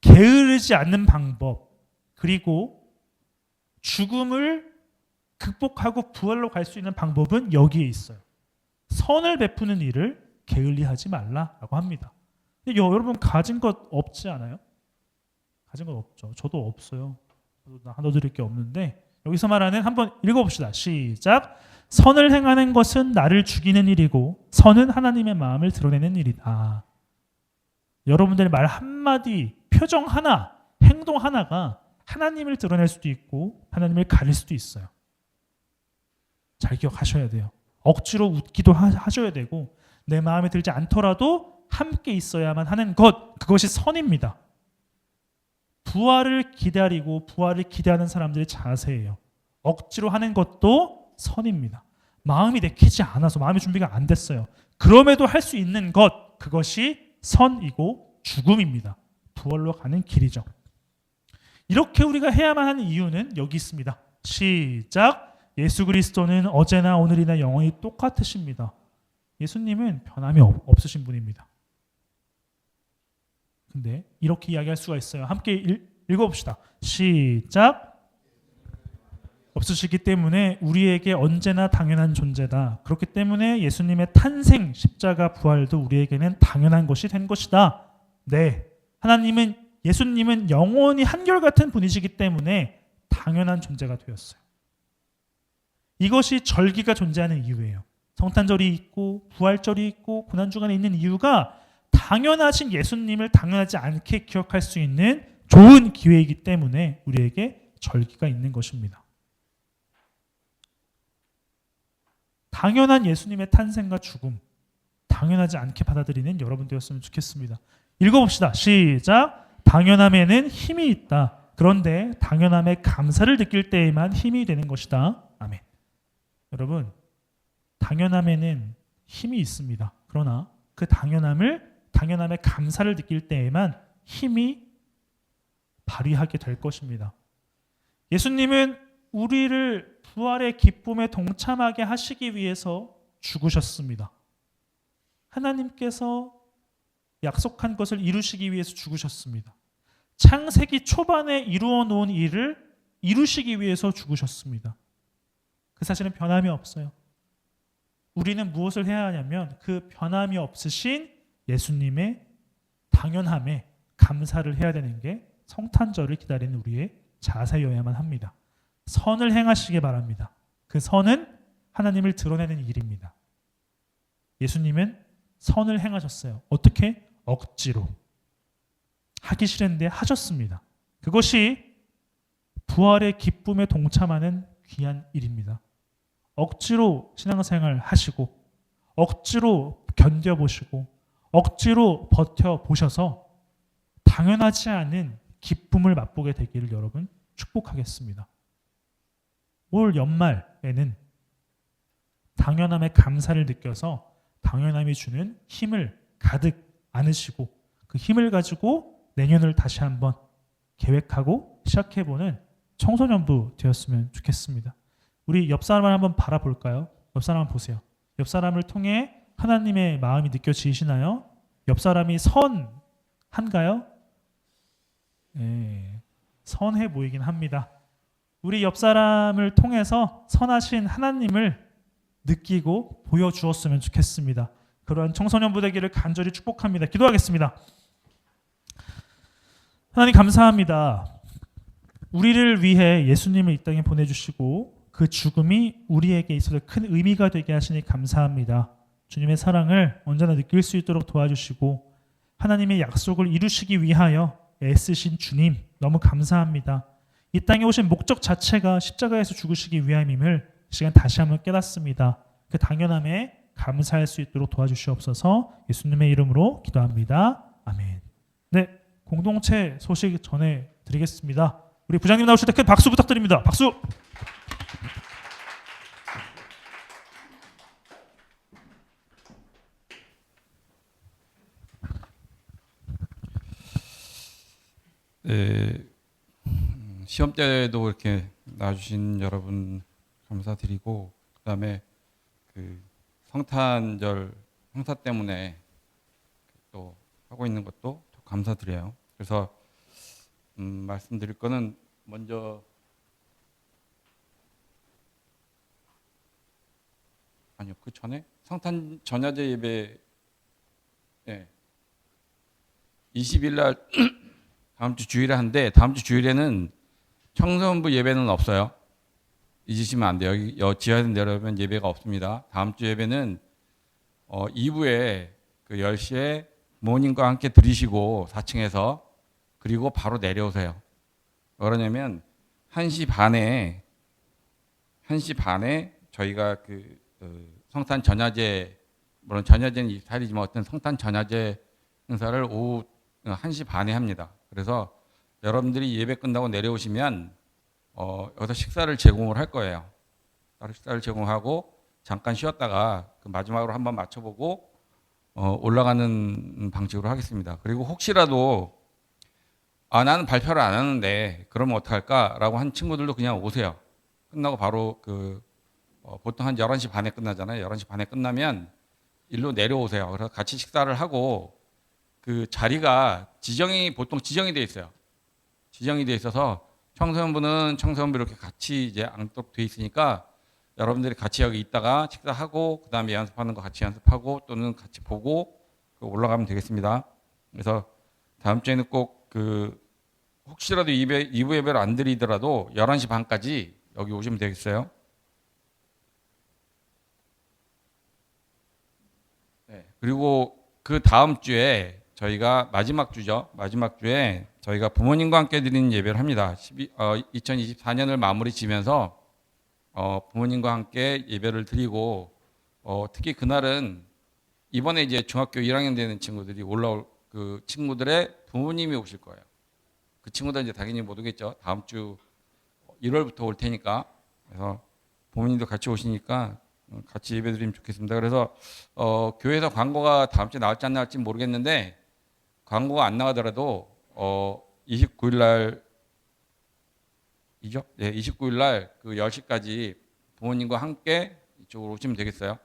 게으르지 않는 방법 그리고 죽음을 극복하고 부활로 갈 수 있는 방법은 여기에 있어요. 선을 베푸는 일을 게을리하지 말라라고 합니다. 근데 여러분 가진 것 없지 않아요? 가진 것 없죠. 저도 없어요. 저도 나눠드릴 게 없는데 여기서 말하는 한번 읽어봅시다. 시작. 선을 행하는 것은 나를 죽이는 일이고 선은 하나님의 마음을 드러내는 일이다. 여러분들의 말 한마디, 표정 하나, 행동 하나가 하나님을 드러낼 수도 있고 하나님을 가릴 수도 있어요. 잘 기억하셔야 돼요. 억지로 웃기도 하셔야 되고 내 마음에 들지 않더라도 함께 있어야만 하는 것, 그것이 선입니다. 부활을 기다리고 부활을 기대하는 사람들의 자세예요. 억지로 하는 것도 선입니다. 마음이 내키지 않아서 마음의 준비가 안 됐어요. 그럼에도 할 수 있는 것, 그것이 선이고 죽음입니다. 부활로 가는 길이죠. 이렇게 우리가 해야만 하는 이유는 여기 있습니다. 시작. 예수 그리스도는 어제나 오늘이나 영원히 똑같으십니다. 예수님은 변함이 없으신 분입니다. 근데 이렇게 이야기할 수가 있어요. 함께 읽어봅시다. 시작. 없으시기 때문에 우리에게 언제나 당연한 존재다. 그렇기 때문에 예수님의 탄생, 십자가, 부활도 우리에게는 당연한 것이 된 것이다. 네, 예수님은 영원히 한결같은 분이시기 때문에 당연한 존재가 되었어요. 이것이 절기가 존재하는 이유예요. 성탄절이 있고 부활절이 있고 고난주간에 있는 이유가 당연하신 예수님을 당연하지 않게 기억할 수 있는 좋은 기회이기 때문에 우리에게 절기가 있는 것입니다. 당연한 예수님의 탄생과 죽음, 당연하지 않게 받아들이는 여러분 되었으면 좋겠습니다. 읽어봅시다. 시작. 당연함에는 힘이 있다. 그런데 당연함에 감사를 느낄 때에만 힘이 되는 것이다. 아멘. 여러분, 당연함에는 힘이 있습니다. 그러나 그 당연함에 감사를 느낄 때에만 힘이 발휘하게 될 것입니다. 예수님은 우리를 부활의 기쁨에 동참하게 하시기 위해서 죽으셨습니다. 하나님께서 약속한 것을 이루시기 위해서 죽으셨습니다. 창세기 초반에 이루어 놓은 일을 이루시기 위해서 죽으셨습니다. 그 사실은 변함이 없어요. 우리는 무엇을 해야 하냐면 그 변함이 없으신 예수님의 당연함에 감사를 해야 되는 게 성탄절을 기다리는 우리의 자세여야만 합니다. 선을 행하시기 바랍니다. 그 선은 하나님을 드러내는 일입니다. 예수님은 선을 행하셨어요. 어떻게? 억지로. 하기 싫은데 하셨습니다. 그것이 부활의 기쁨에 동참하는 귀한 일입니다. 억지로 신앙생활 하시고 억지로 견뎌보시고 억지로 버텨보셔서 당연하지 않은 기쁨을 맛보게 되기를 여러분 축복하겠습니다. 올 연말에는 당연함에 감사를 느껴서 당연함이 주는 힘을 가득 안으시고 그 힘을 가지고 내년을 다시 한번 계획하고 시작해보는 청소년부 되었으면 좋겠습니다. 우리 옆 사람을 한번 바라볼까요? 옆 사람 한번 보세요. 옆 사람을 통해 하나님의 마음이 느껴지시나요? 옆 사람이 선한가요? 네, 선해 보이긴 합니다. 우리 옆 사람을 통해서 선하신 하나님을 느끼고 보여주었으면 좋겠습니다. 그러한 청소년부 되기를 간절히 축복합니다. 기도하겠습니다. 하나님 감사합니다. 우리를 위해 예수님을 이 땅에 보내주시고 그 죽음이 우리에게 있어서 큰 의미가 되게 하시니 감사합니다. 주님의 사랑을 언제나 느낄 수 있도록 도와주시고 하나님의 약속을 이루시기 위하여 애쓰신 주님 너무 감사합니다. 이 땅에 오신 목적 자체가 십자가에서 죽으시기 위함임을 이 시간 다시 한번 깨닫습니다. 그 당연함에 감사할 수 있도록 도와주시옵소서. 예수님의 이름으로 기도합니다. 아멘. 네, 공동체 소식 전해드리겠습니다. 우리 부장님 나오실 때 큰 박수 부탁드립니다. 박수. 네, 시험 때도 이렇게 나와주신 여러분 감사드리고 그다음에 그 성탄절 행사 때문에 또 하고 있는 것도 감사드려요. 그래서 말씀드릴 거는 먼저 아니요 그 전에 성탄 전야제 예배 20일 날 다음 주 주일에 한데 다음 주 주일에는 청소년부 예배는 없어요. 잊으시면 안 돼요. 여기 지하에 내려오면 예배가 없습니다. 다음 주 예배는 2부에 그 10시에 부모님과 함께 드리시고 4층에서 그리고 바로 내려오세요. 왜 그러냐면 1시 반에 저희가 그 성탄 전야제 물론 전야제는 24일이지만 어떤 성탄 전야제 행사를 오후 1시 반에 합니다. 그래서 여러분들이 예배 끝나고 내려오시면 여기서 식사를 제공을 할 거예요. 따로 식사를 제공하고 잠깐 쉬었다가 그 마지막으로 한번 맞춰보고 올라가는 방식으로 하겠습니다. 그리고 혹시라도 나는 발표를 안 하는데 그러면 어떡할까라고 한 친구들도 그냥 오세요. 끝나고 바로 보통 한 11시 반에 끝나잖아요. 11시 반에 끝나면 일로 내려오세요. 그래서 같이 식사를 하고 그 자리가 보통 지정이 돼 있어요. 지정이 돼 있어서 청소년부는 청소년부 이렇게 같이 이제 앉도록 돼 있으니까 여러분들이 같이 여기 있다가 식사하고 그다음에 연습하는 거 같이 연습하고 또는 같이 보고 올라가면 되겠습니다. 그래서 다음 주에는 꼭 혹시라도 2부 예배를 안 드리더라도 11시 반까지 여기 오시면 되겠어요. 네. 그리고 그 다음 주에 저희가 마지막 주에 저희가 부모님과 함께 드리는 예배를 합니다. 2024년을 마무리 지면서 부모님과 함께 예배를 드리고 특히 그날은 이번에 이제 중학교 1학년 되는 친구들이 올라올 그 친구들의 부모님이 오실 거예요. 그 친구들 이제 당연히 못 오겠죠. 다음 주 1월부터 올 테니까. 그래서 부모님도 같이 오시니까 같이 예배 드리면 좋겠습니다. 그래서 교회에서 광고가 다음 주에 나올지 안 나올지 모르겠는데 광고가 안 나가더라도 29일 날이죠? 네, 29일 날 그 10시까지 부모님과 함께 이쪽으로 오시면 되겠어요.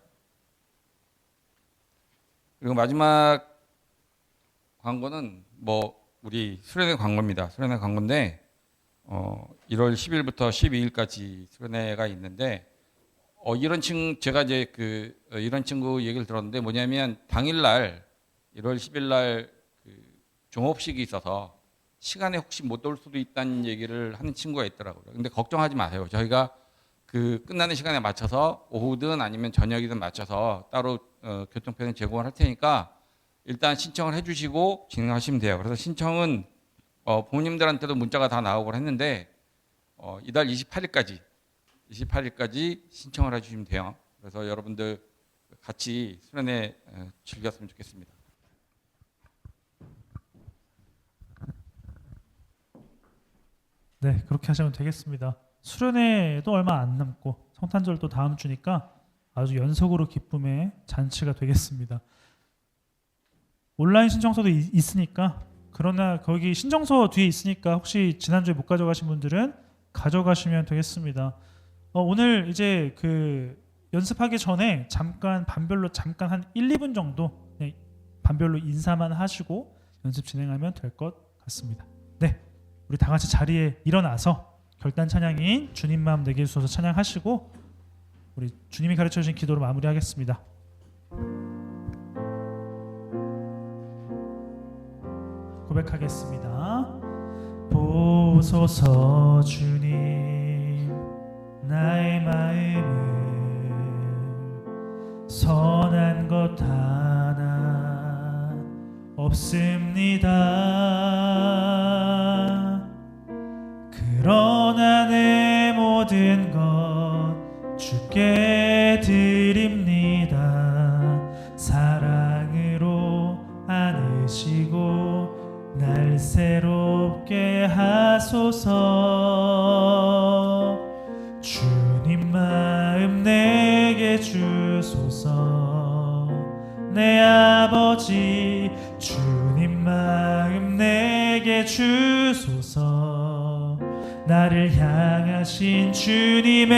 그리고 마지막 광고는 우리 수련회 광고입니다. 수련회 광고인데 1월 10일부터 12일까지 수련회가 있는데 제가 이제 이런 친구 얘기를 들었는데 뭐냐면 당일날 1월 10일 날 종업식이 있어서 시간에 혹시 못 올 수도 있다는 얘기를 하는 친구가 있더라고요. 근데 걱정하지 마세요. 저희가 끝나는 시간에 맞춰서 오후든 아니면 저녁이든 맞춰서 따로 교통편을 제공을 할 테니까 일단 신청을 해주시고 진행하시면 돼요. 그래서 신청은 부모님들한테도 문자가 다 나오고 했는데 이달 28일까지 신청을 해주시면 돼요. 그래서 여러분들 같이 수련회 즐겼으면 좋겠습니다. 네, 그렇게 하시면 되겠습니다. 수련회도 얼마 안 남고 성탄절도 다음 주니까 아주 연속으로 기쁨의 잔치가 되겠습니다. 온라인 신청서도 있으니까 그러나 거기 신청서 뒤에 있으니까 혹시 지난주에 못 가져가신 분들은 가져가시면 되겠습니다. 오늘 이제 그 연습하기 전에 잠깐 반별로 잠깐 한 1, 2분 정도 그냥 반별로 인사만 하시고 연습 진행하면 될 것 같습니다. 네, 우리 다 같이 자리에 일어나서 결단 찬양인 주님 마음 내게 주소서 찬양하시고 우리 주님이 가르쳐 주신 기도로 마무리하겠습니다. 고백하겠습니다. 보소서 주님 나의 마음을 선한 것 하나 없습니다. 그러나 내 모든 것 주께 드립니다. 사랑으로 안으시고 날 새롭게 하소서. 주님 마음 내게 주소서. 내 아버지 주님 마음 내게 주소서. 나를 향하신 주님의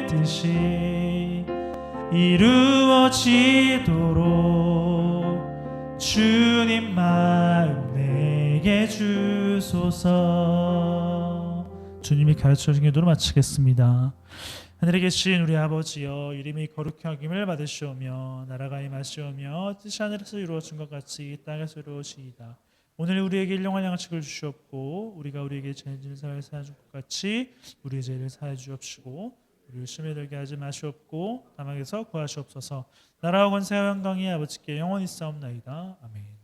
뜻이 이루어지도록 주님 마음 내게 주소서. 주님이 가르쳐 주신 기도로 마치겠습니다. 하늘에 계신 우리 아버지여, 이름이 거룩히 여김을 받으시오며 나라가 임하시오며 뜻이 하늘에서 이루어진 것 같이 이 땅에서 이루어지이다. 오늘 우리에게 일용할 양식을 주시옵고 우리가 우리에게 죄 지은 자를 사하여 줄 것 같이 우리의 죄를 사하여 주옵시고 우리를 시험에 들게 하지 마시옵고 다만 악에서 구하시옵소서. 나라와 권세와 영광이 아버지께 영원히 있사옵나이다. 아멘.